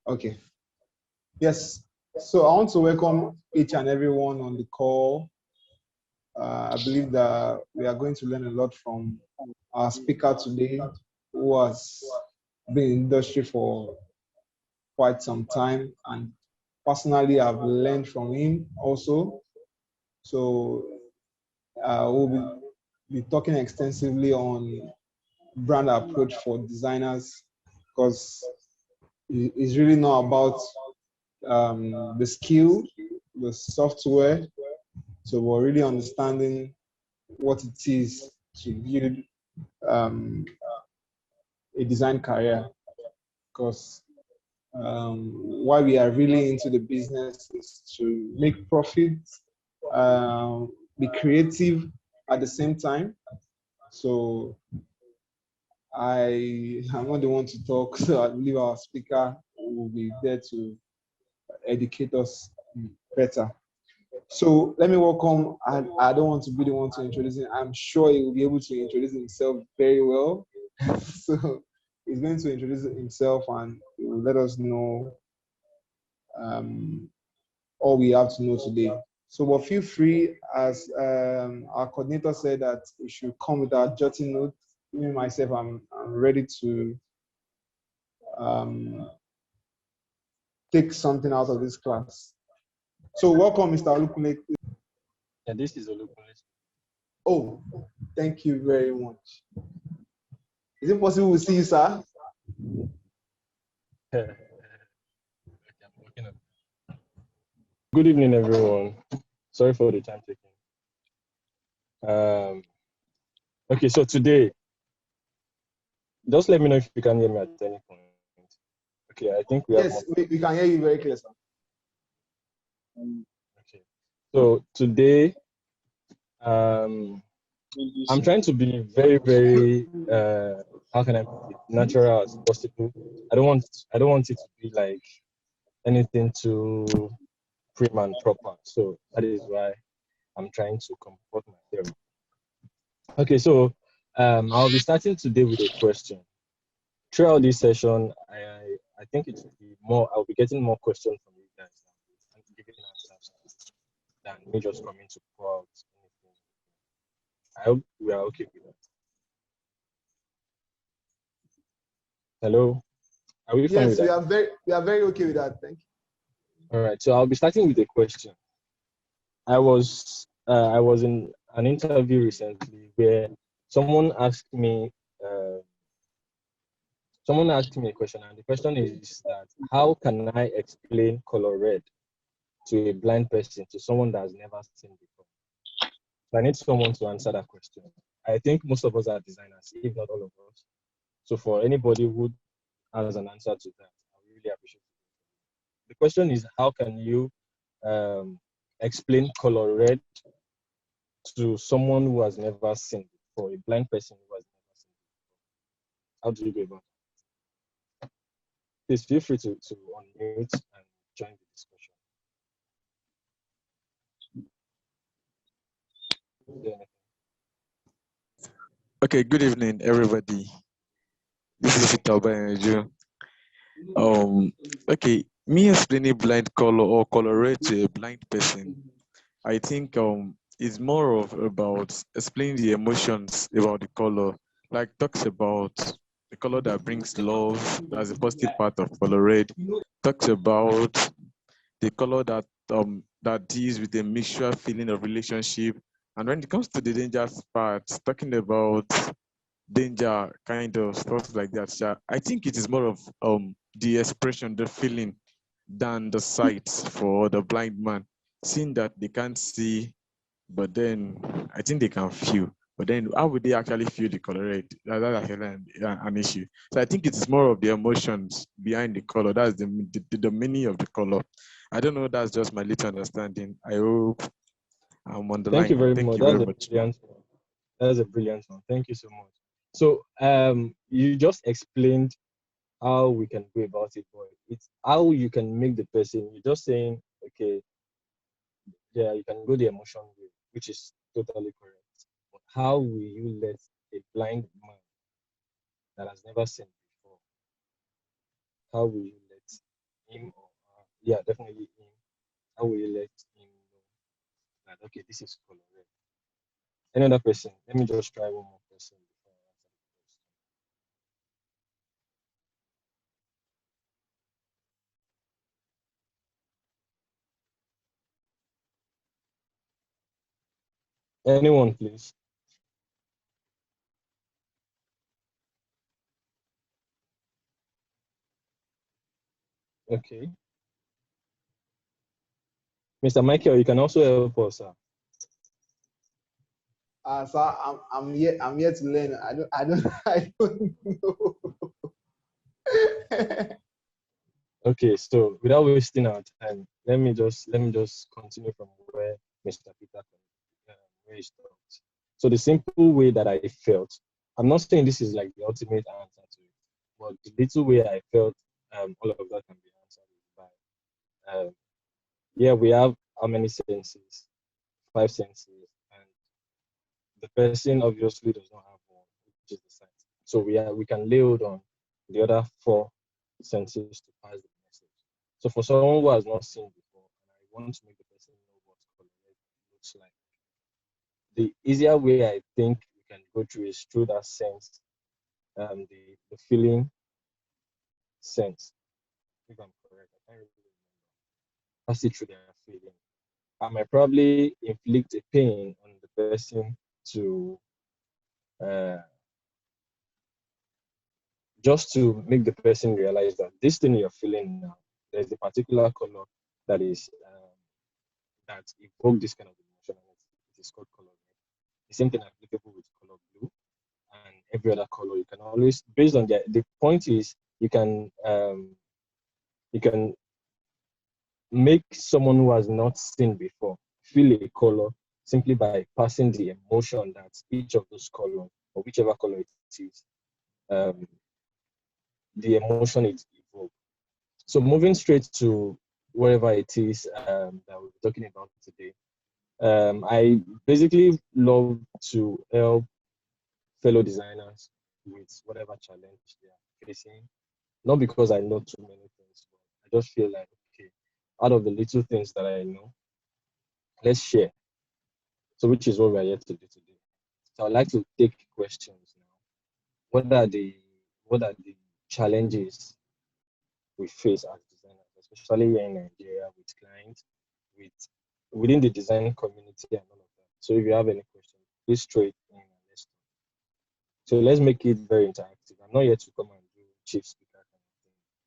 Okay. Yes. So I want to welcome each and everyone on the call. I believe that we are going to learn a lot from our speaker today, who has been in the industry for quite some time, and personally, I've learned from him also. So we'll be talking extensively on brand approach for designers, because it's really not about the skill, the software. So we're really understanding what it is to build um, a design career. Because why we are really into the business is to make profit, be creative at the same time. So I'm not the one to talk, so I believe our speaker will be there to educate us better. So let me welcome, I don't want to be the one to introduce him. I'm sure he will be able to introduce himself very well. So he's going to introduce himself and he will let us know all we have to know today. So but feel free, as our coordinator said, that we should come with our jotting note. Me myself, I'm ready to take something out of this class. So welcome, Mr. Olukunle. Yeah, this is Olukunle. Oh, thank you very much. Is it possible we see you, sir? Okay, I'm working on it. Good evening, everyone. Sorry for the time taking. Okay, so today, just let me know if you can hear me at any point. Okay, I think we have Yes, we can hear you very clear, sir. Okay, so today, I'm trying to be very, very, how can I put it, natural as possible. I don't want it to be like anything too prim and proper. So that is why I'm trying to comport myself. Okay, so I'll be starting today with a question. Throughout this session, I think it will be more. I'll be getting more questions from you guys and giving answers than me just coming to pour out anything. I hope we are okay with that. Hello, are we fine with Yes, that? we are very okay with that. Thank you. All right. So I'll be starting with a question. I was in an interview recently where someone asked me uh, someone asked me a question, and the question is that how can I explain color red to a blind person, to someone that has never seen before? So I need someone to answer that question. I think most of us are designers, if not all of us. So for anybody who has an answer to that, I really appreciate it. The question is, how can you explain color red to someone who has never seen before, a blind person who has never seen before? How do you go about it? Please feel free to unmute and join the discussion. Okay, good evening, everybody. This is Peter. Okay, me explaining blind color or color red to a blind person, I think it's more of about explaining the emotions about the color. Like talks about the color that brings love, that's a positive part of color red. Talks about the color that deals with the mixture feeling of relationship. And when it comes to the dangerous part, talking about danger kind of stuff like that. So I think it is more of the expression, the feeling than the sight for the blind man, seeing that they can't see, but then I think they can feel. But then how would they actually feel the color red? That's actually an issue. So I think it is more of the emotions behind the color. That's the meaning of the color. I don't know. That's just my little understanding. I hope I'm on the Thank you line. very Thank much. you very much. That's a brilliant one. Thank you so much. So you just explained how we can go about it, but it's how you can make the person. You're just saying, okay, yeah, you can go the emotion way, which is totally correct. But how will you let a blind man that has never seen before, how will you let him or her. Yeah, definitely him. How will you let him know that okay, this is color red? Any other person? Let me just try one more person before I answer the question. Anyone, please. Okay. Mr. Michael, you can also help us, sir. So I'm yet to learn. I don't know. Okay, so without wasting our time, let me just continue from where Mr. Peter where he stopped. So the simple way that I felt, I'm not saying this is like the ultimate answer to it, but the little way I felt, all of that can be answered is by, yeah, we have how many senses? 5 senses, and the person obviously does not have one, which is the sight. So we can lay hold on the other 4 senses to pass the message. So for someone who has not seen before, and I want to make the person know what color looks like, the easier way I think we can go through is through that sense, the feeling sense. If I'm correct, I can't really remember. Pass it through their feeling. I might probably inflict a pain on the person to uh, just to make the person realize that this thing you're feeling now, there's a particular color that is that evoke this kind of emotion, and it is called color red. The same thing applicable with color blue and every other color. You can always, based on the point is, you can make someone who has not seen before feel a color simply by passing the emotion that each of those colors or whichever color it is, um, the emotion it evokes. So moving straight to whatever it is that we're talking about today, I basically love to help fellow designers with whatever challenge they are facing. Not because I know too many things, but I just feel like, okay, out of the little things that I know, let's share. So which is what we're here to do today. So I'd like to take questions now. What are the challenges we face as designers, especially here in Nigeria with clients, with within the design community and all of that. So if you have any questions, please throw it in and let's talk. So let's make it very interactive. I'm not here to come and do chief speaker kind of thing.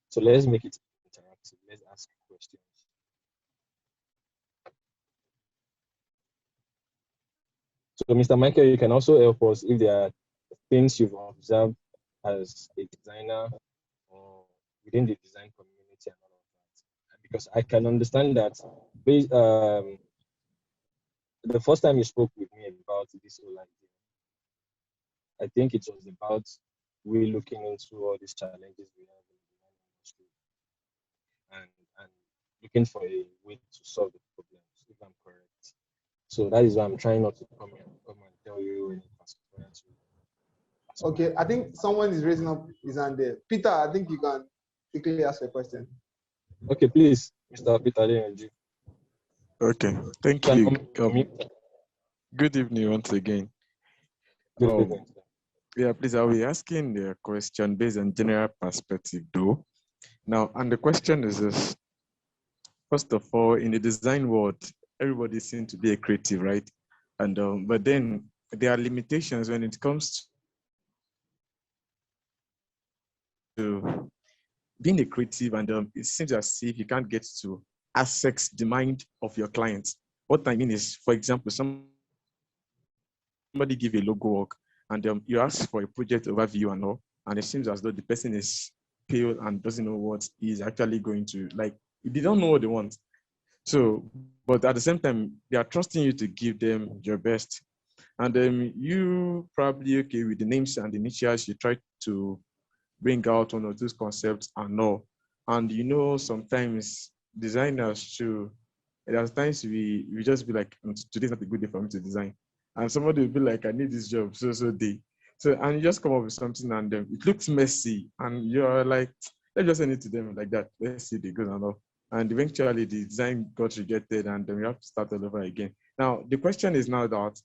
So let's make it interactive. Let's ask questions. So Mr. Michael, you can also help us if there are things you've observed as a designer or within the design community and all of that. Because I can understand that the first time you spoke with me about this whole idea, I think it was about we looking into all these challenges we have in the design industry and and looking for a way to solve the problems, if I'm correct. So that is why I'm trying not to come and tell you any particular to Okay, I think someone is raising up his hand there. Peter, I think you can quickly ask a question. Okay, please, Mr. Peter Adeyanju. Okay, thank you. Good evening once again. Good evening, sir. Yeah, please, I'll be asking the question based on general perspective, though. Now, and the question is this. First of all, in the design world, everybody seems to be a creative, right? And but then there are limitations when it comes to being a creative, and it seems as if you can't get to access the mind of your clients. What I mean is, for example, somebody give a logo work, and you ask for a project overview and all, and it seems as though the person is pale and doesn't know what he's actually going to like. They don't know what they want. So, but at the same time, they are trusting you to give them your best. And then you probably, okay, with the names and the initials, you try to bring out one of those concepts and all. And sometimes designers too, there's times we just be like, today's not a good day for me to design. And somebody will be like, I need this job, so day. So, and you just come up with something and it looks messy. And you're like, let's just send it to them like that. Let's see the good and all. And eventually the design got rejected and then we have to start all over again. Now, the question is now that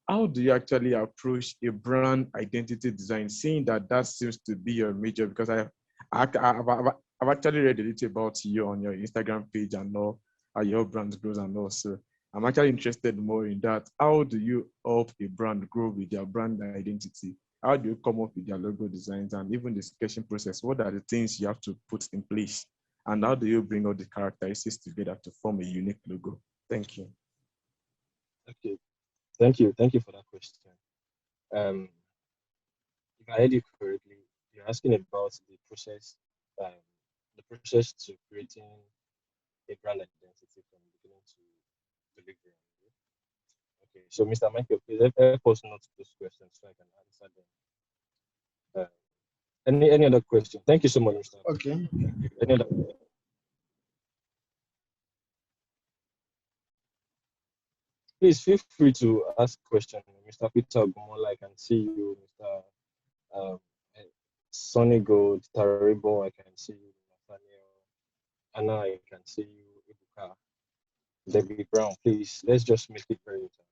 how do you actually approach a brand identity design, seeing that that seems to be your major? Because I've actually read a little about you on your Instagram page and all, how your brand grows and all. So I'm actually interested more in that. How do you help a brand grow with their brand identity? How do you come up with their logo designs and even the sketching process? What are the things you have to put in place? And how do you bring all the characteristics together to form a unique logo? Thank you. Okay, thank you for that question. Um, if I heard you correctly, you're asking about um, the process to creating a brand identity from beginning to delivery. Okay, so Mr. Michael, please help us note those questions so I can answer them. Any other question? Thank you so much, Mr. Okay. Thank you. Any other? Please feel free to ask questions. Mr. Peter Gumola, I can see you. Mr. Um, Sonny Gold, Taribo, I can see you. Nathaniel, Anna, I can see you. Ibuka, Debbie Brown, please. Let's just make it very interactive.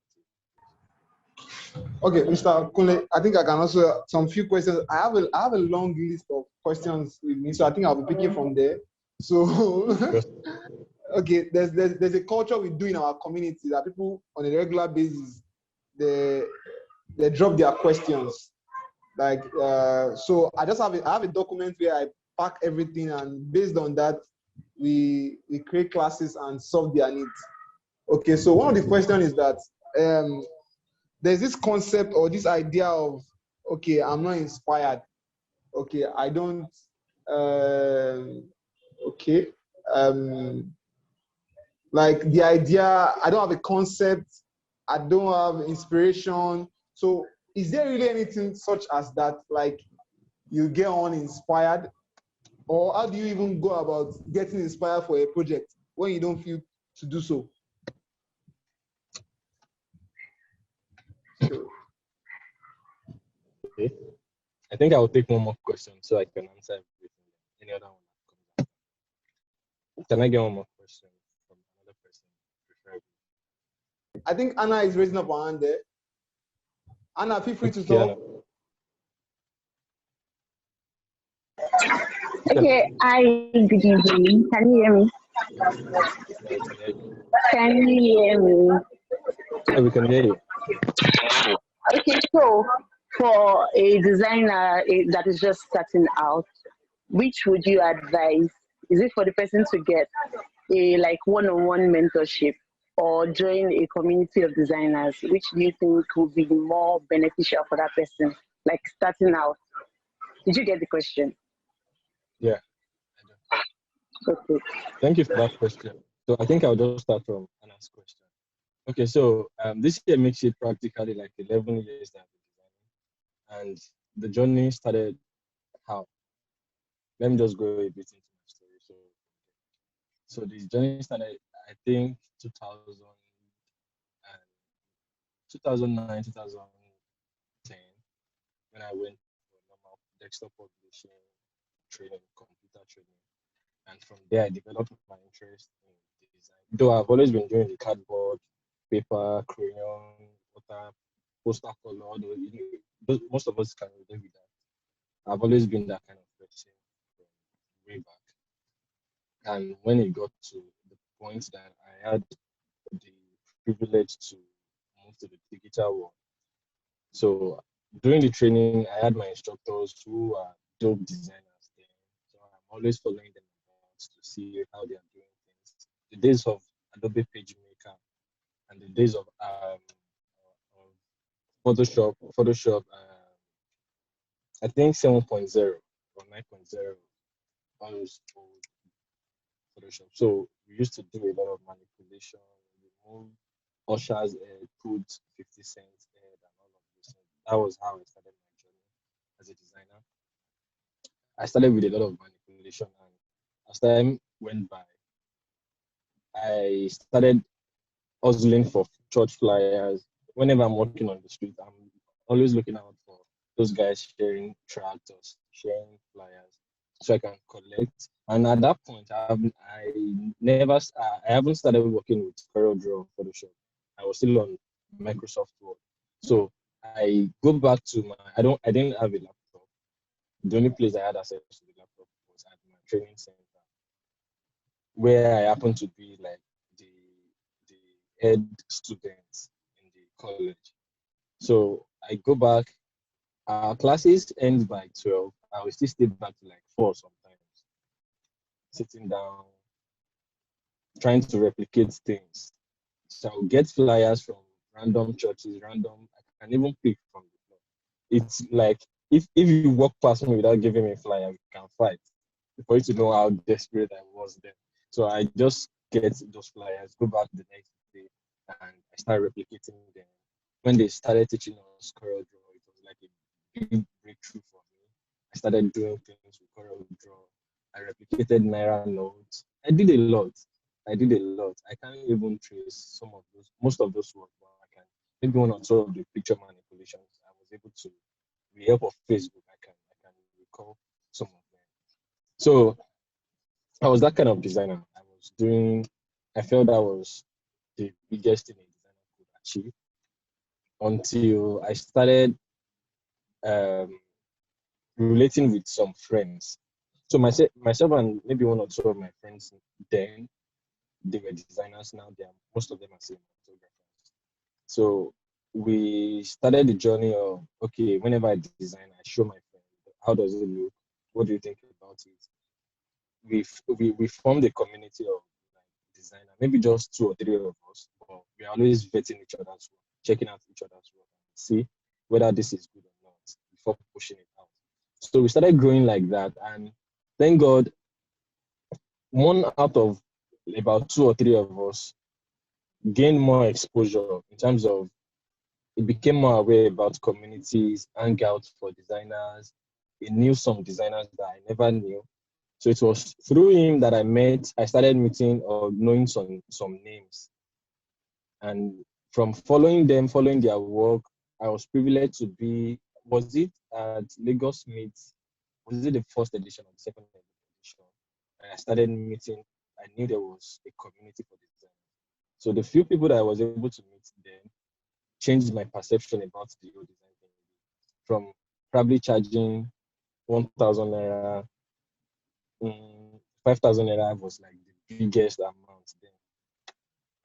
Okay, Mr. Kunle, I think I can also some few questions. I have a long list of questions with me, so I think I'll be picking from there. So okay, there's a culture we do in our community that people on a regular basis they drop their questions. Like so I have a document where I pack everything, and based on that we create classes and solve their needs. Okay, so one of the questions is that there's this concept or this idea of, okay, I'm not inspired. Okay, I don't, okay. Like the idea, I don't have a concept, I don't have inspiration. So is there really anything such as that, like you get uninspired? Or how do you even go about getting inspired for a project when you don't feel to do so? Okay. I think I will take one more question so I can answer everything. Any other one that comes up? Can I get one more question from another person? I think Anna is raising up her hand there. Anna, feel free to Okay, talk. Okay, hi, good evening. Can you hear me? Can you hear me? Yeah, we can hear you. Okay, so for a designer that is just starting out, which would you advise? Is it for the person to get a like one-on-one mentorship or join a community of designers? Which do you think would be more beneficial for that person, like starting out? Did you get the question? Yeah. Okay. Thank you for that question. So I think I'll just start from Anna's question. Okay, so this year makes it practically like 11 years that I've been designing. And the journey started how? Let me just go a bit into my story. So the journey started, I think, 2009, 2010, when I went for normal desktop publishing training, computer training. And from there, I developed my interest in design. Though I've always been doing the cardboard, paper, crayon, water, poster color, although most of us can relate with that. I've always been that kind of person from way back. And when it got to the point that I had the privilege to move to the digital world, so during the training, I had my instructors who are dope designers then. So I'm always following them around to see how they are doing things. The days of Adobe PageMaker and the days of Photoshop, I think 7.0 or 9.0 on old Photoshop. So we used to do a lot of manipulation, remove Usher's head, put 50 cents head and all of this. That was how I started my journey as a designer. I started with a lot of manipulation, and as time went by, I started hustling for church flyers. Whenever I'm walking on the street, I'm always looking out for those guys sharing tracts or sharing flyers. so I can collect. And at that point, I haven't started working with CorelDRAW or Photoshop. I was still on Microsoft Word. So I go back to I didn't have a laptop. The only place I had access to the laptop was at my training center, where I happened to be like the the head student in the college. So I go back. Our classes end by 12. I will still stay back to like 4 sometimes, sitting down, trying to replicate things. So I'll get flyers from random churches, random. I can even pick from the floor. It's like if you walk past me without giving me a flyer, we can fight. For you to know how desperate I was then. So I just get those flyers, go back the next day, and I start replicating them. When they started teaching us CorelDRAW, it was like a big breakthrough for me. I started doing things with CorelDRAW. I replicated Naira notes. I did a lot. I did a lot. I can't even trace some of those, most of those work, but I can maybe one or two of the picture manipulations. I was able to, with the help of Facebook, I can recall some of them. So I was that kind of designer. I felt that was the biggest thing a designer could achieve until I started um, relating with some friends. So myself and maybe one or two of my friends then, they were designers. Now most of them are cinematographers. So we started the journey of, okay, whenever I design, I show my friend, how does it look? What do you think about it? We formed a community of like designer, maybe just 2 or 3 of us, but we're always vetting each other's work, checking out each other's work, and see whether this is good or not before pushing it out. So we started growing like that, and thank God, one out of about 2 or 3 of us gained more exposure in terms of it became more aware about communities, hangouts for designers. He knew some designers that I never knew. So it was through him that I started meeting or knowing some names. And from following them, following their work, I was privileged to be, was it at Lagos Meet? Was it the first edition or the second edition? And I started meeting, I knew there was a community for design. So the few people that I was able to meet then changed my perception about the whole design thing. From probably charging 1,000 naira, 5,000 naira was like the biggest amount then.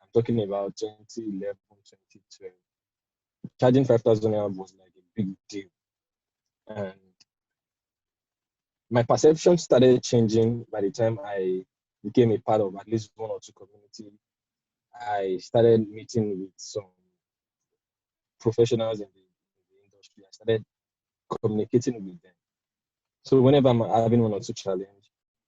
I'm talking about 2011, 2012. Charging 5,000 naira was like a big deal. And my perception started changing by the time I became a part of at least 1 or 2 community. I started meeting with some professionals in the industry. I started communicating with them. So whenever I'm having 1 or 2 challenge,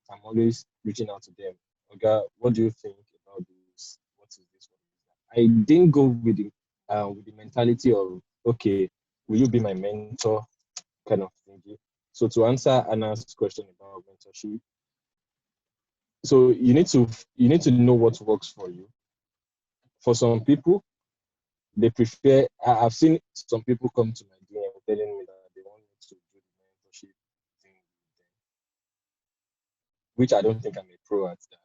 I'm always reaching out to them. Okay, what do you think about this? What is this? What is that? I didn't go with the mentality of, okay, will you be my mentor, kind of thing. So to answer Anna's question about mentorship, so you need to know what works for you. For some people, they prefer. I've seen some people come to my DM telling me that they want me to do the mentorship thing with them, which I don't think I'm a pro at that.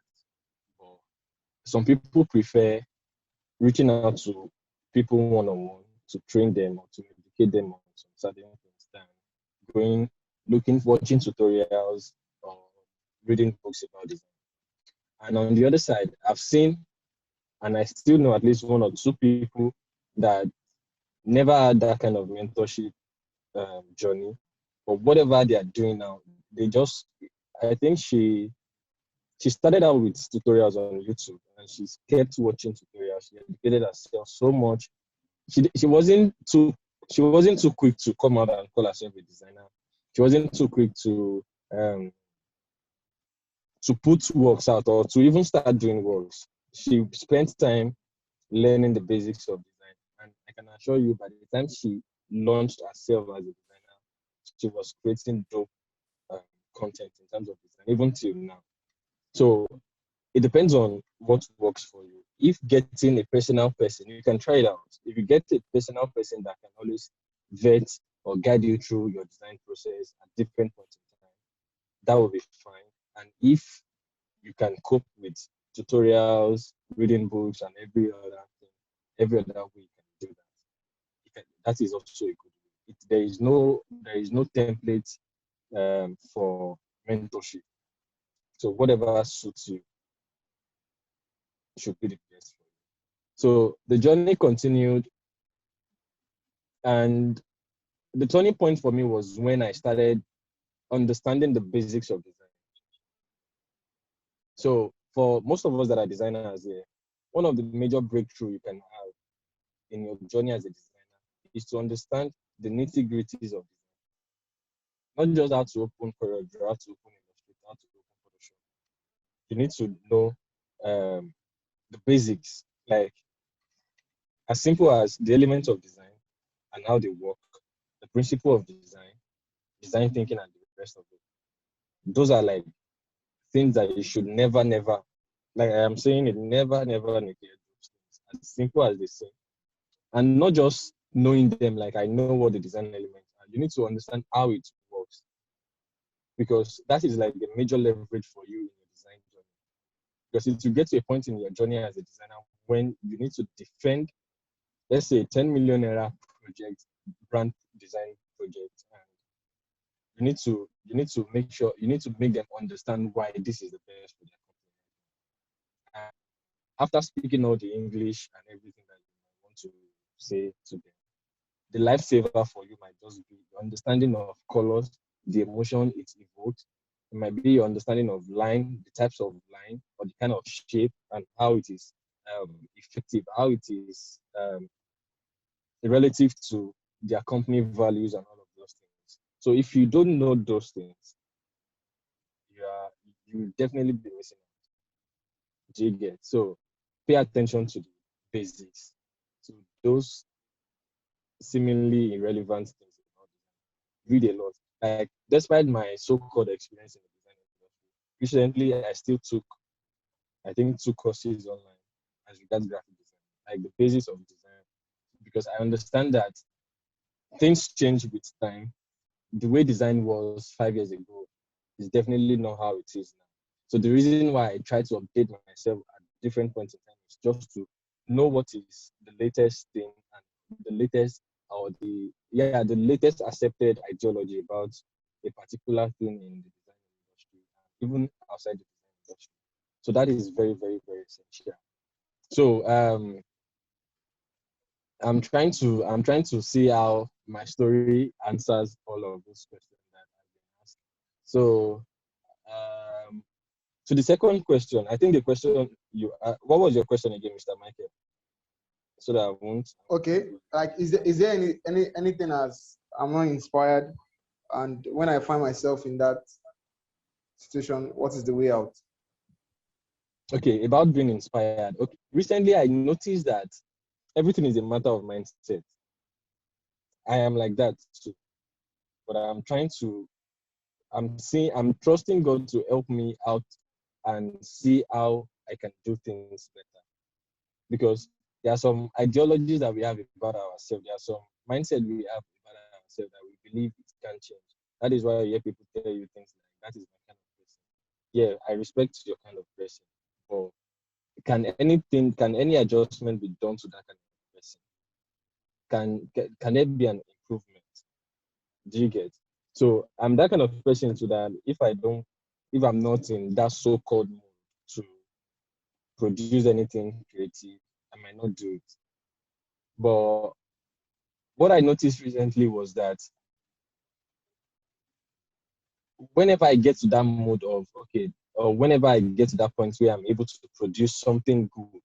But some people prefer reaching out to people one-on-one to train them or to educate them on some certain things than watching tutorials or reading books about design. And on the other side, I've seen, and I still know at least 1 or 2 people that never had that kind of mentorship journey, but whatever they are doing now, I think she started out with tutorials on YouTube, and she's kept watching tutorials. She educated herself so much. She wasn't too quick to come out and call herself a designer. She wasn't too quick to put works out or to even start doing works. She spent time learning the basics of design, and I can assure you, by the time she launched herself as a designer, she was creating dope content in terms of design, even till now. So it depends on what works for you. If getting a personal person, you can try it out. If you get a personal person that can always vet or guide you through your design process at different points in time, that will be fine. And if you can cope with tutorials, reading books, and every other thing, every other way you can do that. That is also a good way. There is no template for mentorship. So whatever suits you should be the best for you. So the journey continued, and the turning point for me was when I started understanding the basics of design. So for most of us that are designers here, one of the major breakthrough you can have in your journey as a designer is to understand the nitty-gritties of design. Not just how to open CorelDRAW, how to open Illustrator, how to open Photoshop. You need to know the basics, like as simple as the elements of design and how they work, the principle of design thinking, and the rest of it. Those are like things that you should never, like I am saying it, never neglect those things. As simple as they say. And not just knowing them, like I know what the design elements are. You need to understand how it works. Because that is like the major leverage for you in your design journey. Because if you get to a point in your journey as a designer when you need to defend, let's say, 10 million naira project, brand design project, and you need to make sure, you need to make them understand why this is the best for their company. And after speaking all the English and everything that you might want to say to them, the lifesaver for you might just be the understanding of colors, the emotion it evokes. It might be your understanding of line, the types of line, or the kind of shape, and how it is effective, how it is relative to their company values and all of those things. So if you don't know those things, you definitely be missing out. Do you get? So pay attention to the basics, to those seemingly irrelevant things about design. Read a lot. Like, despite my so-called experience in the design industry, recently I still took, I think, 2 courses online as regards graphic design, like the basics of design, because I understand that things change with time. The way design was 5 years ago is definitely not how it is now. So the reason why I try to update myself at different points in time is just to know what is the latest thing and the latest, or the latest accepted ideology about a particular thing in the design industry, even outside the design industry. So that is very, very, very essential. So I'm trying to see how my story answers all of those questions that I've been asked. So to the second question, I think the question what was your question again, Mr. Michael? So that I won't. Okay, like is there anything as I'm not inspired, and when I find myself in that situation, what is the way out? Okay, about being inspired. Okay, recently I noticed that everything is a matter of mindset. I am like that too, but I'm trusting God to help me out and see how I can do things better. Because there are some ideologies that we have about ourselves. There are some mindset we have about ourselves that we believe it can change. That is why I hear people tell you things like, that is my kind of person. Yeah, I respect your kind of person. But can any adjustment be done to that kind of person? Can there be an improvement? Do you get? So I'm that kind of person to that if I'm not in that so-called mood to produce anything creative, I might not do it. But what I noticed recently was that whenever I get to that mood of okay, or whenever I get to that point where I'm able to produce something good.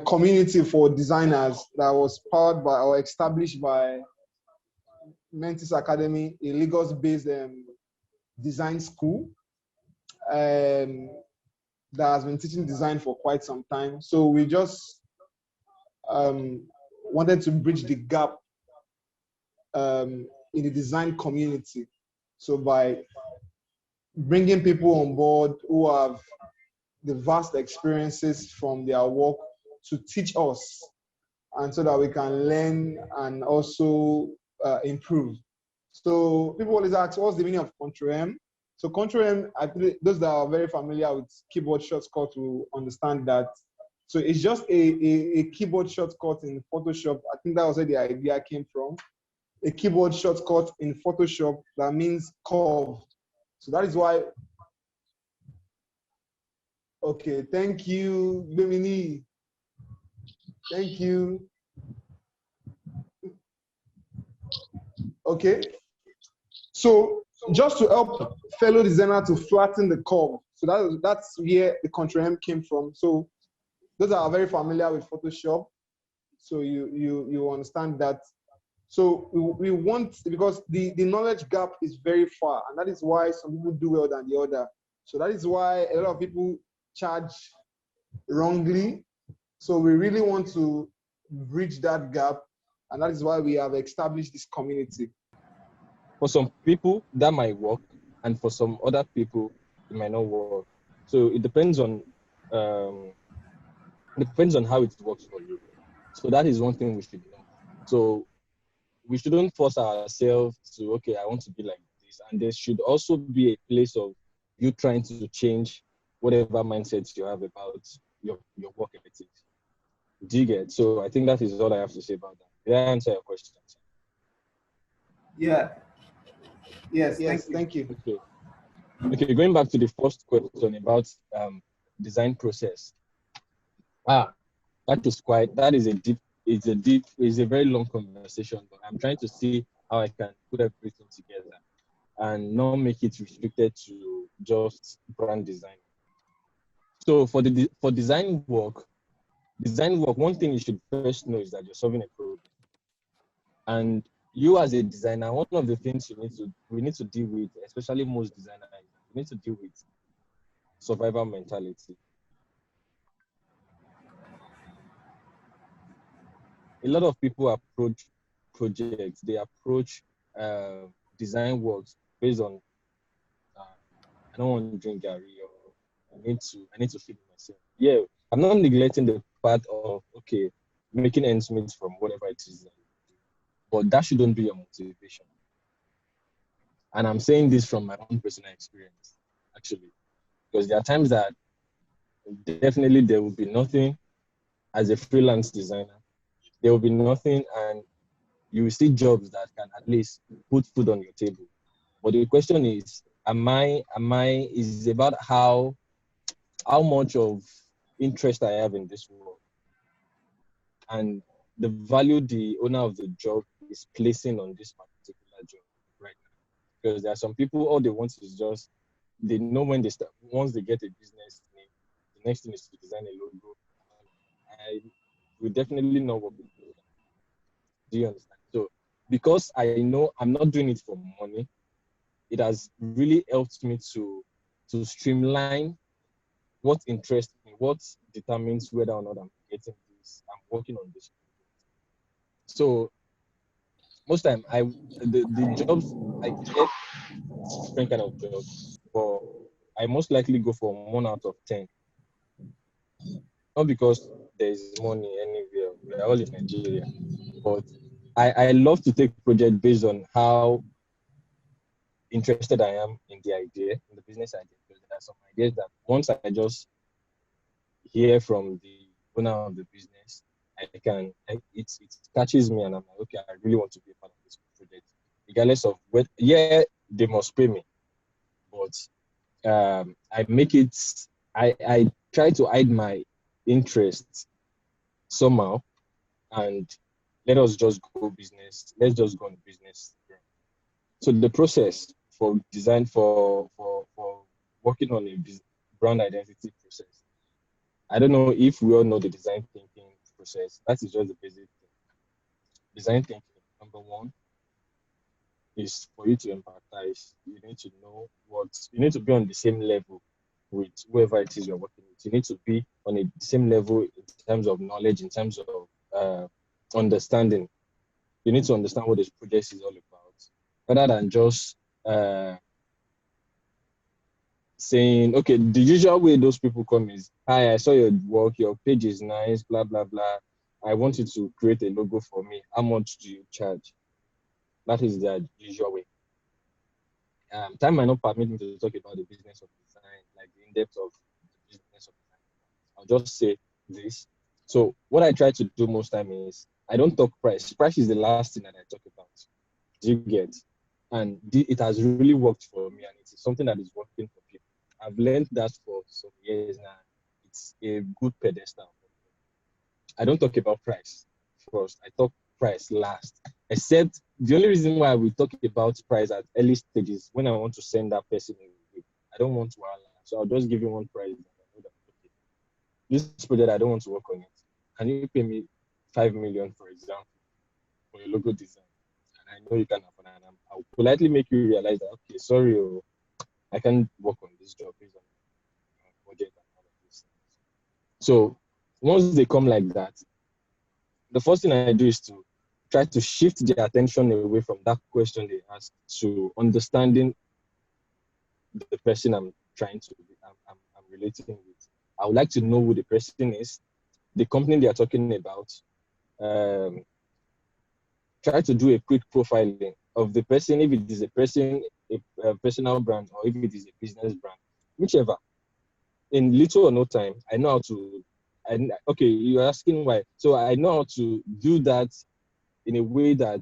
Community for designers that was powered by or established by Mentis Academy, a Lagos-based design school that has been teaching design for quite some time. So we just wanted to bridge the gap in the design community. So by bringing people on board who have the vast experiences from their work to teach us, and so that we can learn and also improve. So people always ask, what's the meaning of Ctrl M? So Ctrl M, I think those that are very familiar with keyboard shortcut will understand that. So it's just a keyboard shortcut in Photoshop. I think that was where the idea came from. A keyboard shortcut in Photoshop that means curve. So that is why. Okay, thank you, Bimini. Thank you. Okay. So just to help fellow designer to flatten the curve. So that's where the Ctrl M came from. So those are very familiar with Photoshop. So you understand that. So we want, because the knowledge gap is very far, and that is why some people do well than the other. So that is why a lot of people charge wrongly. So we really want to bridge that gap, and that is why we have established this community. For some people, that might work, and for some other people, it might not work. So it depends on how it works for you. So that is one thing we should know. So we shouldn't force ourselves to, okay, I want to be like this. And there should also be a place of you trying to change whatever mindset you have about your work ethics. Do you get? So I think that is all I have to say about that. Did I answer your question? Yeah. Yes, thank you. Okay, going back to the first question about design process. It's a very long conversation, but I'm trying to see how I can put everything together and not make it restricted to just brand design. So for design work, one thing you should first know is that you're solving a problem. And you as a designer, one of the things we need to deal with, especially most designers, we need to deal with survival mentality. A lot of people approach projects, they approach design works based on I don't want to drink Gary, or I need to feed myself. Yeah, I'm not neglecting the part of, okay, making ends meet from whatever it is that you do, but that shouldn't be your motivation. And I'm saying this from my own personal experience, actually, because there are times that definitely there will be nothing as a freelance designer. There will be nothing, and you will see jobs that can at least put food on your table. But the question is, is about how much of interest I have in this work and the value the owner of the job is placing on this particular job right now. Because there are some people, all they want is just, they know when they start, once they get a business name, the next thing is to design a logo. I will definitely not work with them. Do you understand? So because I know I'm not doing it for money, it has really helped me to streamline what interests me, what determines whether or not I'm getting this, I'm working on this. So most time the jobs I get different kind of jobs, but I most likely go for 1 out of 10. Not because there is money anywhere, we're all in Nigeria, but I love to take projects based on how interested I am in the idea, in the business idea. Because there are some ideas that once I just hear from the owner of the business, it catches me, and I'm like, okay, I really want to be a part of this project, regardless of what. Yeah, they must pay me, but I try to hide my interests somehow, and let us just go business. Let's just go on business. So the process for design for working on a brand identity process. I don't know if we all know the design thinking process. That is just the basic thing. Design thinking, number one, is for you to empathize. You need to know you need to be on the same level with whoever it is you're working with. You need to be on the same level in terms of knowledge, in terms of understanding. You need to understand what this project is all about, rather than just saying, okay, the usual way those people come is, hi, I saw your work, your page is nice, blah, blah, blah. I want you to create a logo for me. How much do you charge? That is their usual way. Time might not permit me to talk about the business of design, like the in-depth of the business of design. I'll just say this. So what I try to do most time is I don't talk price. Price is the last thing that I talk about. Do you get? And it has really worked for me, and it's something that is working for people. I've learned that for some years now. It's a good pedestal. I don't talk about price first. I talk price last. Except the only reason why we talk about price at early stages when I want to send that person away. I don't want to allow. So I'll just give you one price. And I know that, okay, this project I don't want to work on it. Can you pay me 5 million, for example, for your logo design? And I know you can afford it. And I'll politely make you realize that, okay, sorry, I can't work on this job based on budget and all of these things. So once they come like that, the first thing I do is to try to shift their attention away from that question they asked to understanding the person I'm trying to, I'm relating with. I would like to know who the person is, the company they are talking about. Try to do a quick profiling of the person, if it is a person, a personal brand, or if it is a business brand, whichever. In little or no time, I know how to. Okay, you're asking why. So I know how to do that in a way that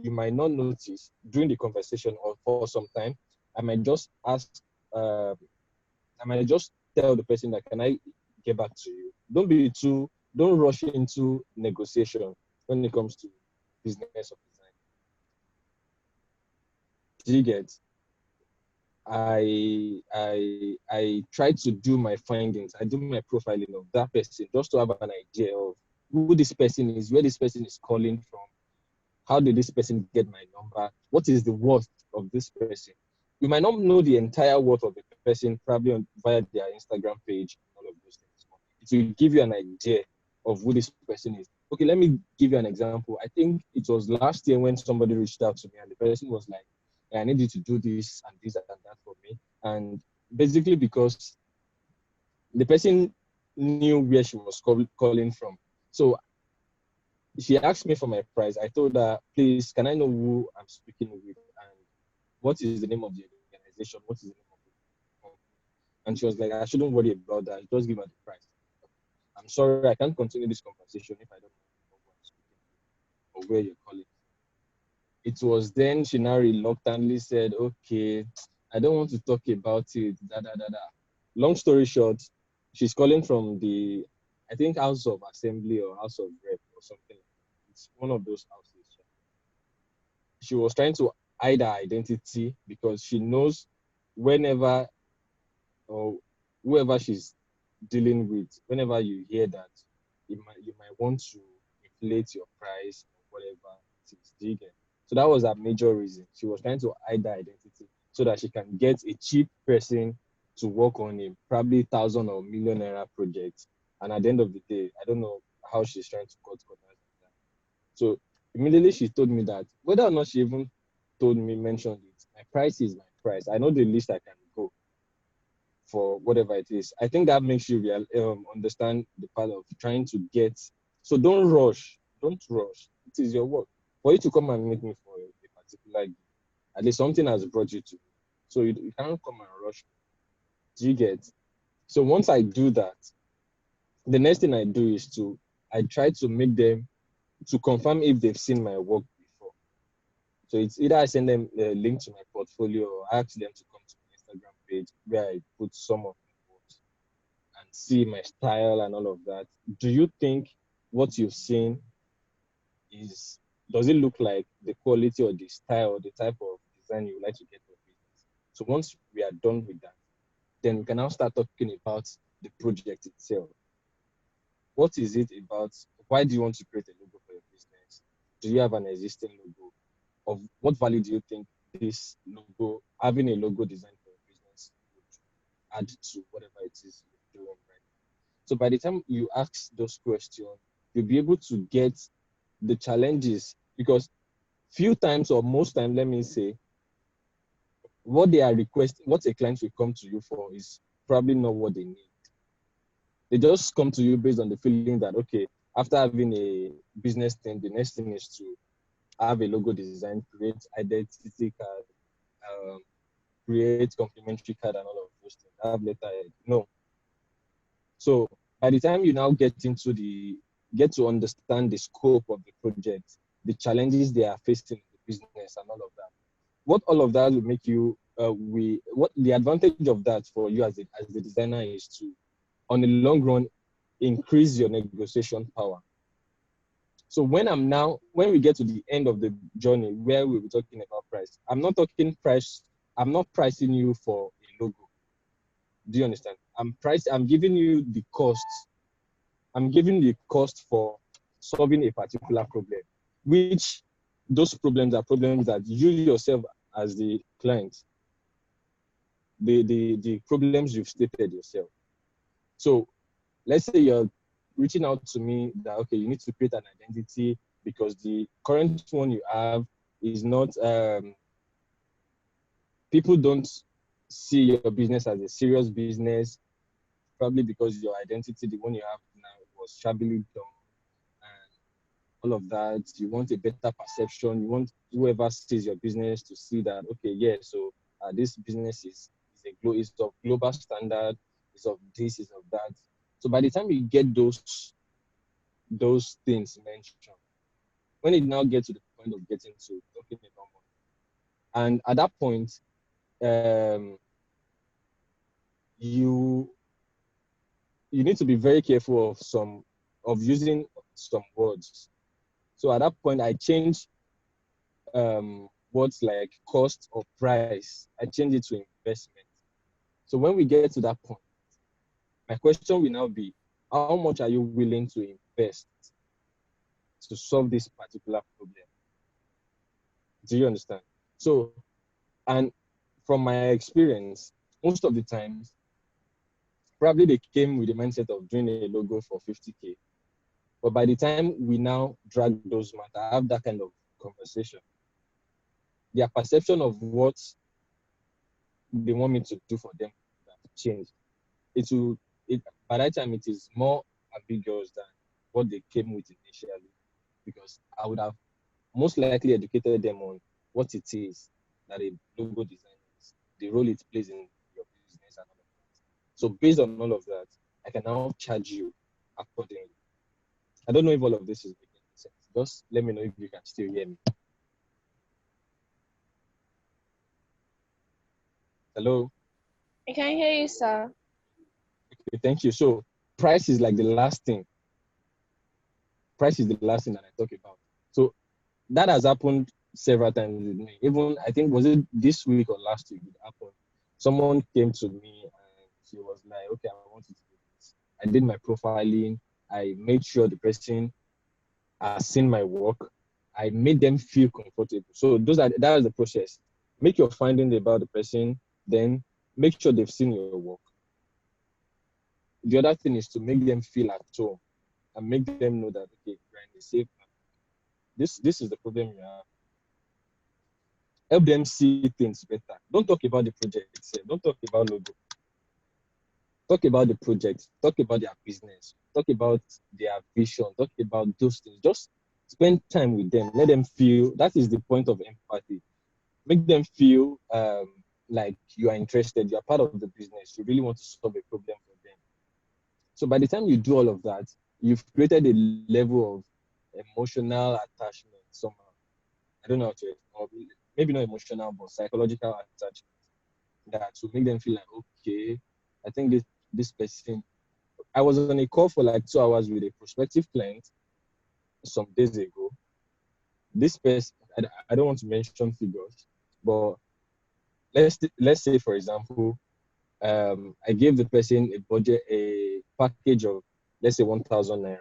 you might not notice during the conversation or for some time. I might just ask, I might just tell the person that, can I get back to you? Don't rush into negotiation when it comes to business of design. Do you get? I try to do my findings. I do my profiling of that person just to have an idea of who this person is, where this person is calling from, how did this person get my number, what is the worth of this person. You might not know the entire worth of the person, probably via their Instagram page and all of those things. It will give you an idea of who this person is. Okay, let me give you an example. I think it was last year when somebody reached out to me and the person was like, I need you to do this and this and that for me. And basically because the person knew where she was calling from. So she asked me for my price. I told her, please, can I know who I'm speaking with and what is the name of the organization? What is the name of the company? And she was like, I shouldn't worry about that. Just give her the price. I'm sorry, I can't continue this conversation if I don't know who I'm speaking with or where you're calling. It was then she now reluctantly said, okay, I don't want to talk about it. Long story short, she's calling from the, I think, House of Assembly or House of Rep or something. It's one of those houses. She was trying to hide her identity because she knows whenever or whoever she's dealing with, whenever you hear that, you might want to inflate your price or whatever it is. Do you get? So that was her major reason. She was trying to hide her identity so that she can get a cheap person to work on a probably 1,000 or million naira project. And at the end of the day, I don't know how she's trying to cut corners like that. So immediately she told me that, whether or not she even mentioned it, my price is my price. I know the least I can go for whatever it is. I think that makes you understand the part of trying to get. So don't rush. Don't rush. It is your work. For you to come and meet me for a particular game, at least something has brought you to me. So you can't come and rush me. Do you get? So once I do that, the next thing I do is I try to make them to confirm if they've seen my work before. So it's either I send them a link to my portfolio or ask them to come to my Instagram page where I put some of my works and see my style and all of that. Do you think what you've seen does it look like the quality or the style or the type of design you would like to get for business? So once we are done with that, then we can now start talking about the project itself. What is it about? Why do you want to create a logo for your business? Do you have an existing logo? Of what value do you think this logo, having a logo design for your business, would add to whatever it is you're doing right now? So by the time you ask those questions, you'll be able to get the challenges, because few times or most times, let me say, what they are requesting, what a client will come to you for is probably not what they need. They just come to you based on the feeling that, okay, after having a business thing, the next thing is to have a logo design, create identity card, create complementary card, and all of those things. Have letterhead. No. So by the time you now get to understand the scope of the project, the challenges they are facing in the business, and all of that, what all of that will make you, what the advantage of that for you as the designer is to, on the long run, increase your negotiation power. So when we get to the end of the journey where we'll be talking about price, I'm not pricing you for a logo. Do you understand? I'm giving you the cost. I'm giving the cost for solving a particular problem, which those problems are problems that you yourself as the client, the problems you've stated yourself. So let's say you're reaching out to me that, okay, you need to create an identity because the current one you have is not, people don't see your business as a serious business, probably because your identity, the one you have now, was shabbily done and all of that. You want a better perception. You want whoever sees your business to see that, okay, yeah, so this business is of global standard, is of this, is of that. So by the time you get those things mentioned, when it now gets to the point of getting to talking about money, and at that point, you need to be very careful of using some words. So at that point, I change words like cost or price. I change it to investment. So when we get to that point, my question will now be, how much are you willing to invest to solve this particular problem? Do you understand? So, and from my experience, most of the times, probably they came with the mindset of doing a logo for 50K. But by the time we now drag those matters, have that kind of conversation, their perception of what they want me to do for them have changed. By that time, it is more ambiguous than what they came with initially, because I would have most likely educated them on what it is that a logo design is, the role it plays in your business, and all of that. So based on all of that, I can now charge you accordingly. I don't know if all of this is making sense. Just let me know if you can still hear me. Hello? I can hear you, sir. Okay, thank you. So price is like the last thing. Price is the last thing that I talk about. So that has happened several times with me. Even, I think, was it this week or last week it happened? Someone came to me and she was like, okay, I want you to do this. I did my profiling. I made sure the person has seen my work. I made them feel comfortable. So that is the process. Make your findings about the person, then make sure they've seen your work. The other thing is to make them feel at home and make them know that, okay, you're in a safe place. This is the problem you have. Help them see things better. Don't talk about the project itself. Don't talk about logo. Talk about the project. Talk about their business. Talk about their vision. Talk about those things. Just spend time with them. Let them feel. That is the point of empathy. Make them feel like you are interested. You are part of the business. You really want to solve a problem for them. So by the time you do all of that, you've created a level of emotional attachment somehow. I don't know how to explain. Maybe not emotional, but psychological attachment that will make them feel like, okay, I think this person. I was on a call for like 2 hours with a prospective client some days ago. This person, I don't want to mention figures, but let's say, for example, I gave the person a package of, let's say, 1,000 naira,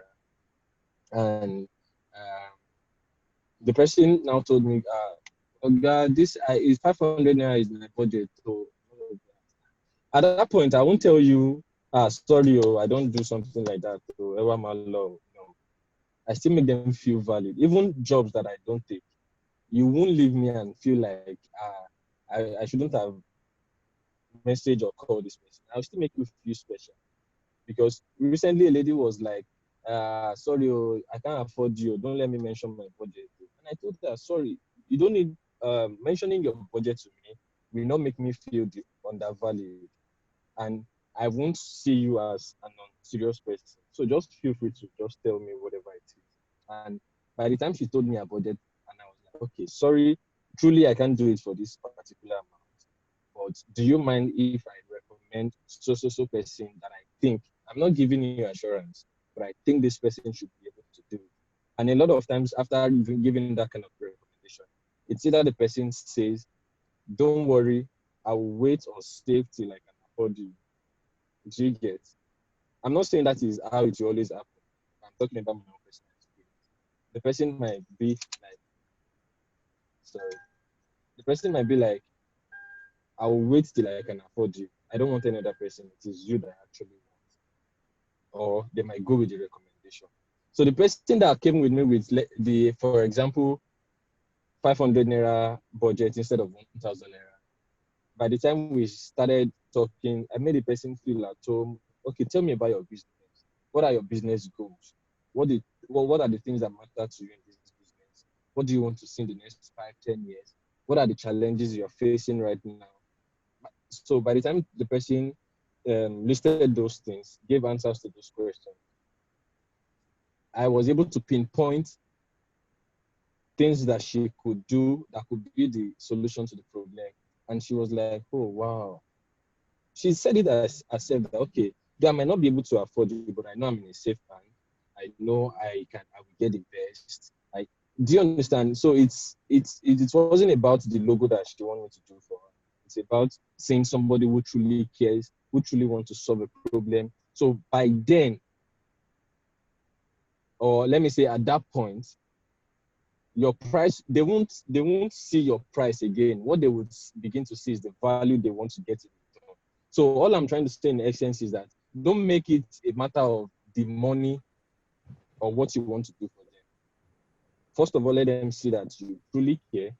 and the person now told me, oh God, this is 500 naira is my budget. So at that point, I won't tell you, sorry, I don't do something like that. So ever my love, no. I still make them feel valued. Even jobs that I don't take, you won't leave me and feel like I shouldn't have message or call this person. I'll still make you feel special. Because recently a lady was like, sorry, I can't afford you. Don't let me mention my budget. And I told her, sorry, you don't need mentioning your budget to me will not make me feel undervalued. And I won't see you as an unserious person. So just feel free to just tell me whatever it is. And by the time she told me her budget, and I was like, okay, sorry, truly I can't do it for this particular amount. But do you mind if I recommend so person that I think, I'm not giving you assurance, but I think this person should be able to do it. And a lot of times after giving that kind of recommendation, it's either the person says, don't worry, I will wait or save till I can afford you. Do you get? I'm not saying that is how it will always happen. I'm talking about my own personal experience. The person might be like, sorry, the person might be like, I will wait till I can afford you. I don't want any other person. It is you that I actually want. Or they might go with the recommendation. So the person that came with me with the, for example, 500 naira budget instead of 1,000 naira. By the time we started talking, I made the person feel at home. Okay, tell me about your business. What are your business goals? What are the things that matter to you in this business? What do you want to see in the next 5, 10 years? What are the challenges you're facing right now? So by the time the person listed those things, gave answers to those questions, I was able to pinpoint things that she could do that could be the solution to the problem. And she was like, oh, wow. She said it as herself that, okay, I might not be able to afford it, but I know I'm in a safe bank. I know I will get the best. Do you understand? So it wasn't about the logo that she wanted me to do for her. It's about seeing somebody who truly cares, who truly wants to solve a problem. So by then, or let me say at that point, your price, they won't see your price again. What they would begin to see is the value they want to get in return. So all I'm trying to say in essence is that don't make it a matter of the money or what you want to do for them. First of all, let them see that you truly care.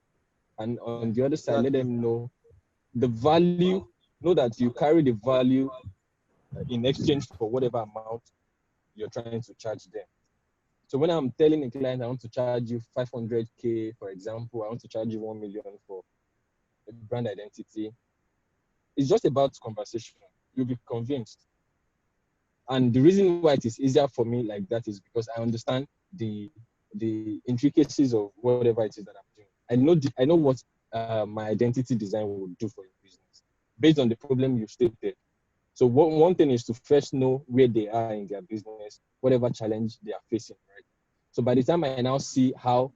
And on the other side, let them know the value, know that you carry the value in exchange for whatever amount you're trying to charge them. So when I'm telling a client I want to charge you 500K, for example, I want to charge you 1 million for a brand identity, it's just about conversation. You'll be convinced. And the reason why it is easier for me like that is because I understand the intricacies of whatever it is that I'm doing. I know what my identity design will do for your business based on the problem you've stated. So one thing is to first know where they are in their business, whatever challenge they are facing, right? So by the time I now see how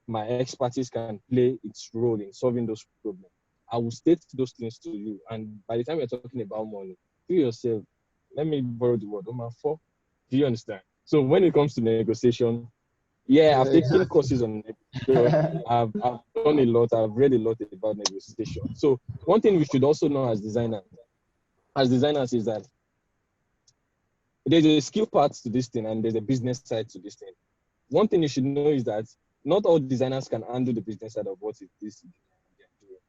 my expertise can play its role in solving those problems, I will state those things to you. And by the time you're talking about money, to yourself, let me borrow the word, Omar, for. Do you understand? So when it comes to negotiation, yeah, I've taken courses on negotiation. I've done a lot. I've read a lot about negotiation. So one thing we should also know as designers is that there's a skill part to this thing and there's a business side to this thing. One thing you should know is that not all designers can handle the business side of what it is they're doing.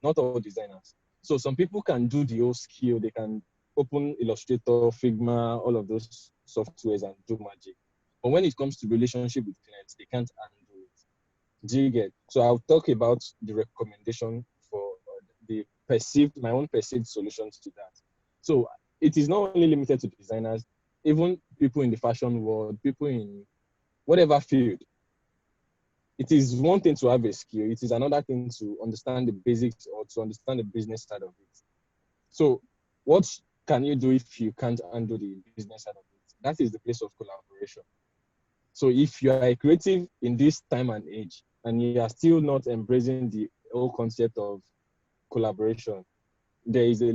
Not all designers. So some people can do the whole skill. They can open Illustrator, Figma, all of those softwares and do magic. But when it comes to relationship with clients, they can't handle it. Do you get? So I'll talk about the recommendation for my own perceived solutions to that. So it is not only limited to designers, even people in the fashion world, people in whatever field. It is one thing to have a skill. It is another thing to understand the basics or to understand the business side of it. So what can you do if you can't handle the business side of it? That is the place of collaboration. So if you are a creative in this time and age, and you are still not embracing the whole concept of collaboration, there is a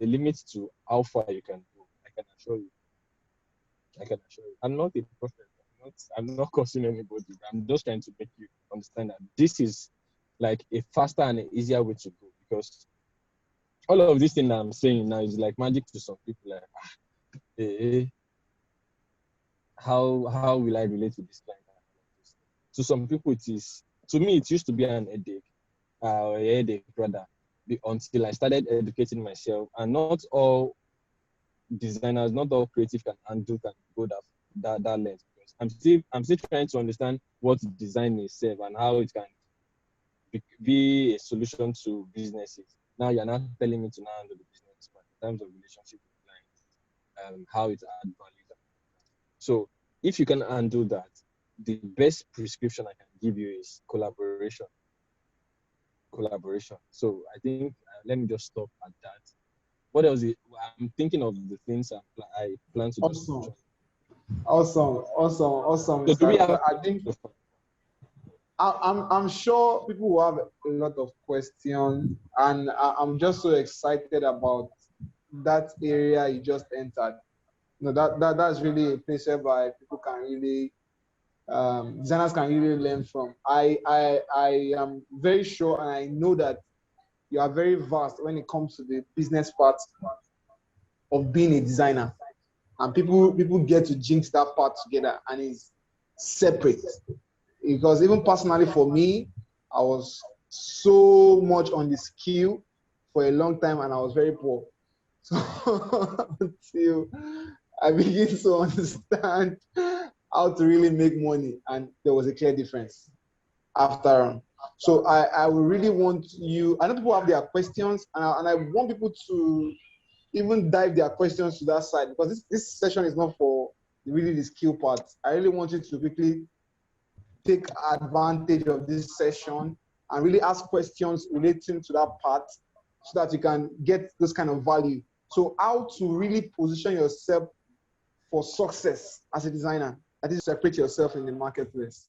limit to how far you can go. I can assure you. I'm not a prophet. I'm not cursing anybody. I'm just trying to make you understand that this is like a faster and an easier way to go, because all of this thing that I'm saying now is like magic to some people. Like, how will I relate to this client? To some people, it is. To me, it used to be a headache rather, until I started educating myself. And not all designers, not all creative can go that length. Because I'm still trying to understand what design is and how it can be a solution to businesses. Now you're not telling me to now handle the business part in terms of relationship with clients, how it add value. So if you can undo that, the best prescription I can give you is collaboration. Collaboration. So I think let me just stop at that. What else? I'm thinking of the things I plan to just. Awesome. So do we have? I think I'm sure people will have a lot of questions, and I'm just so excited about that area you just entered. That's really a place whereby people can really designers can really learn from. I am very sure, and I know that you are very vast when it comes to the business part of being a designer, and people get to jinx that part together, and it's separate. Because even personally for me, I was so much on the skill for a long time, and I was very poor. So until I begin to understand how to really make money, and there was a clear difference after on. So I will really want you, I know people have their questions, and I want people to even dive their questions to that side, because this session is not for really the skill part. I really want you to quickly take advantage of this session and really ask questions relating to that part so that you can get this kind of value. So how to really position yourself for success as a designer, that is, separate yourself in the marketplace.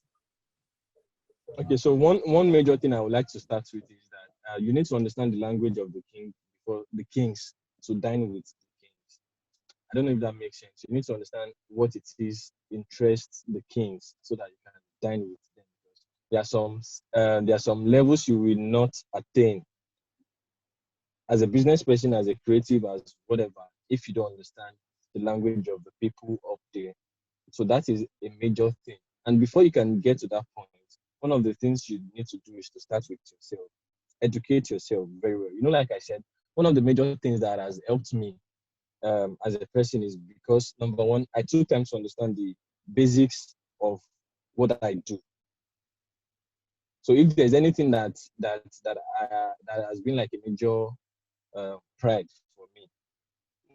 Okay, so one major thing I would like to start with is that you need to understand the language of the king for the kings to dine with the kings. I don't know if that makes sense. You need to understand what it is interests the kings so that you can dine with them. There are some levels you will not attain as a business person, as a creative, as whatever, if you don't understand the language of the people up there. So that is a major thing. And before you can get to that point, one of the things you need to do is to start with yourself. Educate yourself very well. Like I said, one of the major things that has helped me as a person is because, number one, I took time to understand the basics of what I do. So if there's anything that has been like a major pride for me,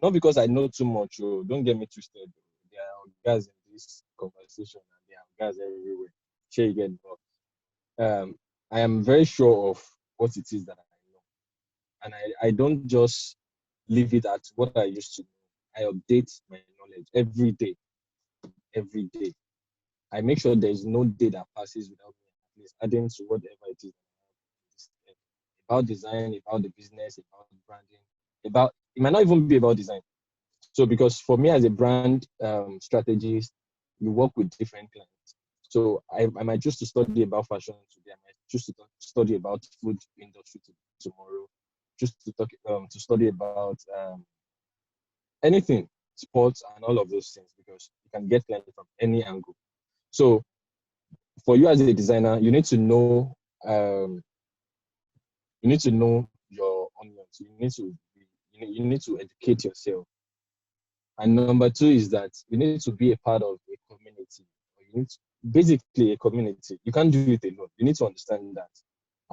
not because I know too much, don't get me twisted. There are guys in this conversation and there are guys everywhere. Sure, you get involved. I am very sure of what it is that I know. And I don't just leave it at what I used to know. I update my knowledge every day. Every day. I make sure there is no day that passes without me at least adding to whatever it is about design, about the business, about branding, it might not even be about design. So because for me as a brand strategist, you work with different clients. So I might choose to study about fashion today. I might choose to study about food industry tomorrow. Just to study about anything, sports and all of those things, because you can get clients from any angle. So for you as a designer, you need to know your onions. You need to educate yourself. And number two is that you need to be a part of a community. You need to, basically a community. You can't do it alone. You need to understand that.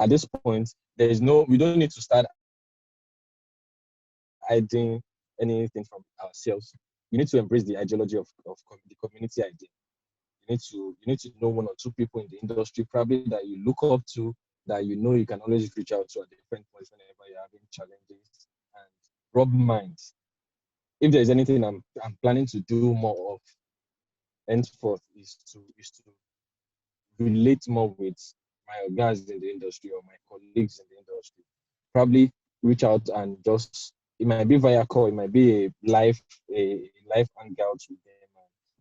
At this point, we don't need to start hiding anything from ourselves. You need to embrace the ideology of the community idea. You need to know one or two people in the industry, probably that you look up to, that you can always reach out to at different points whenever you're having challenges, and rub minds. If there's anything I'm planning to do more of henceforth is to relate more with my guys in the industry or my colleagues in the industry. Probably reach out and it might be via call, it might be a live hangout with them.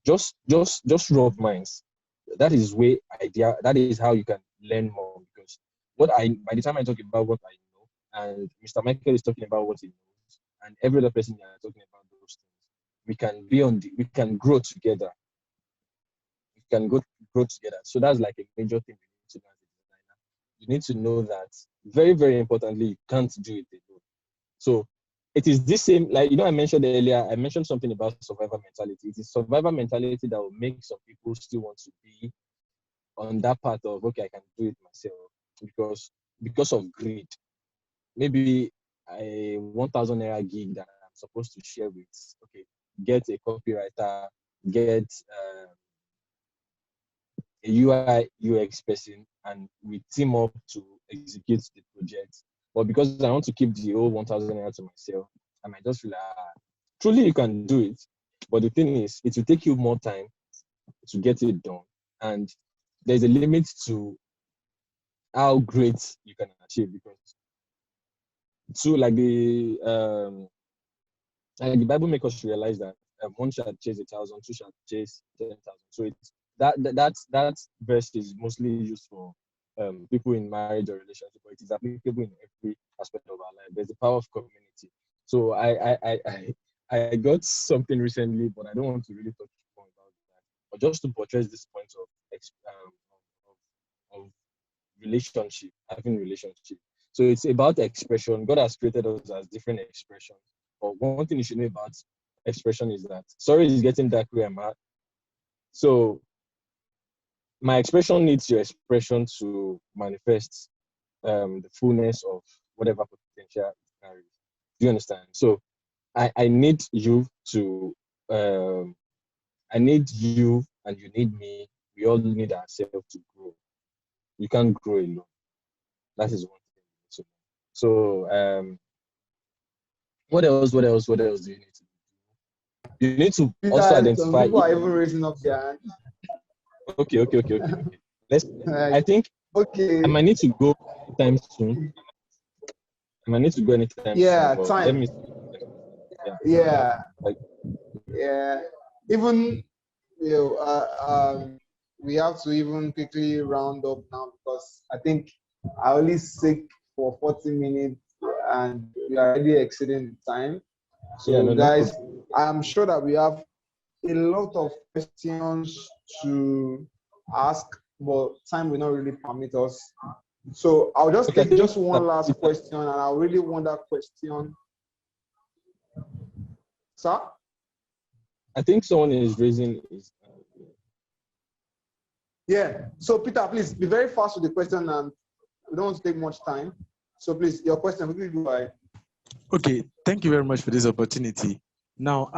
Just rub minds. That is how you can learn more, because by the time I talk about what I know, and Mr. Michael is talking about what he knows, and every other person are talking about those things, we can grow together. We can grow together. So that's like a major thing you need to know as a designer. You need to know that very, very importantly, you can't do it alone. So it is this same, like, I mentioned earlier, I mentioned something about survivor mentality. It is survivor mentality that will make some people still want to be on that part of, okay, I can do it myself because of greed. Maybe a 1,000 naira gig that I'm supposed to share with, okay, get a copywriter, get a UI UX person, and we team up to execute the project. But because I want to keep the whole 1,000 naira to myself, I might just feel like, truly you can do it. But the thing is, it will take you more time to get it done. And there's a limit to how great you can achieve, because like the Bible makes us realize that one shall chase 1,000, two shall chase 10,000. So it's that verse is mostly used for people in marriage or relationship, but it is applicable in every aspect of our life. There's the power of community. So I got something recently, but I don't want to really touch more about that. But just to buttress this point of relationship, having relationship. So it's about expression. God has created us as different expressions. But one thing you should know about expression is that, sorry, it's getting dark where I'm at. So my expression needs your expression to manifest the fullness of whatever potential it carries. Do you understand? So I need you to, I need you and you need me. We all need ourselves to grow. You can't grow alone. That is one thing. So what else do you need to do? You need to also identify. People are even raising up their hand. Okay. I think okay. I might need to go anytime soon. Yeah, soon. time. Let me. Yeah. Like, yeah. Even we have to even quickly round up now, because I think I only sick for 40 minutes and we are already exceeding the time. So guys, I'm sure that we have a lot of questions to ask, but time will not really permit us. So I'll just take just one last question, and I really want that question. Sir? I think someone is raising his hand. Yeah. So Peter, please be very fast with the question, and we don't want to take much time. So please, your question, quickly go ahead. Okay, thank you very much for this opportunity. Now,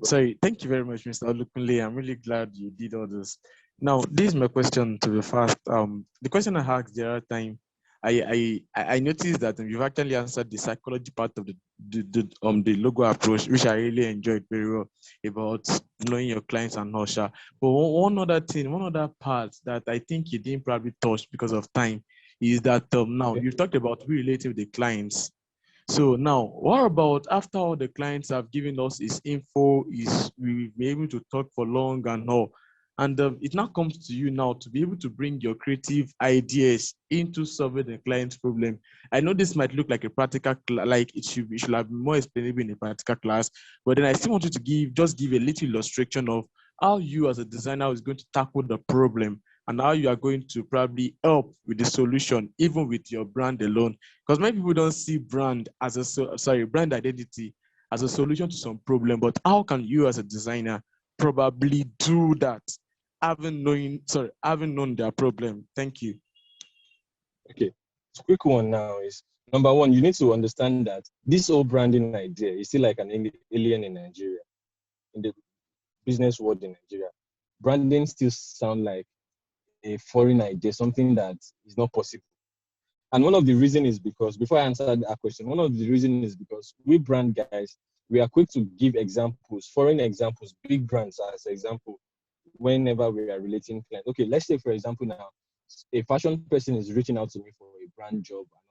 thank you very much, Mr. Olukunle. I'm really glad you did all this. Now, this is my question to be fast. The question I asked the other time, I noticed that you've actually answered the psychology part of the logo approach, which I really enjoyed very well, about knowing your clients and all. But one other part that I think you didn't probably touch because of time is that now you've talked about relating with the clients. So now, what about after all the clients have given us his info, we've been able to talk for long and all, and it now comes to you now to be able to bring your creative ideas into solving the client's problem. I know this might look like a practical, like it should have been more explainable in a practical class, but then I still want you to give a little illustration of how you as a designer is going to tackle the problem and how you are going to probably help with the solution, even with your brand alone. Because many people don't see brand identity as a solution to some problem, but how can you as a designer probably do that, having known their problem? Thank you. Okay, so quick one now is, number one, you need to understand that this whole branding idea is still like an alien in Nigeria, in the business world in Nigeria. Branding still sound like a foreign idea, something that is not possible. And one of the reasons is because, before I answer that question, one of the reasons is because we brand guys, we are quick to give examples, foreign examples, big brands as example, whenever we are relating clients. Okay, let's say, for example, now, a fashion person is reaching out to me for a brand job, and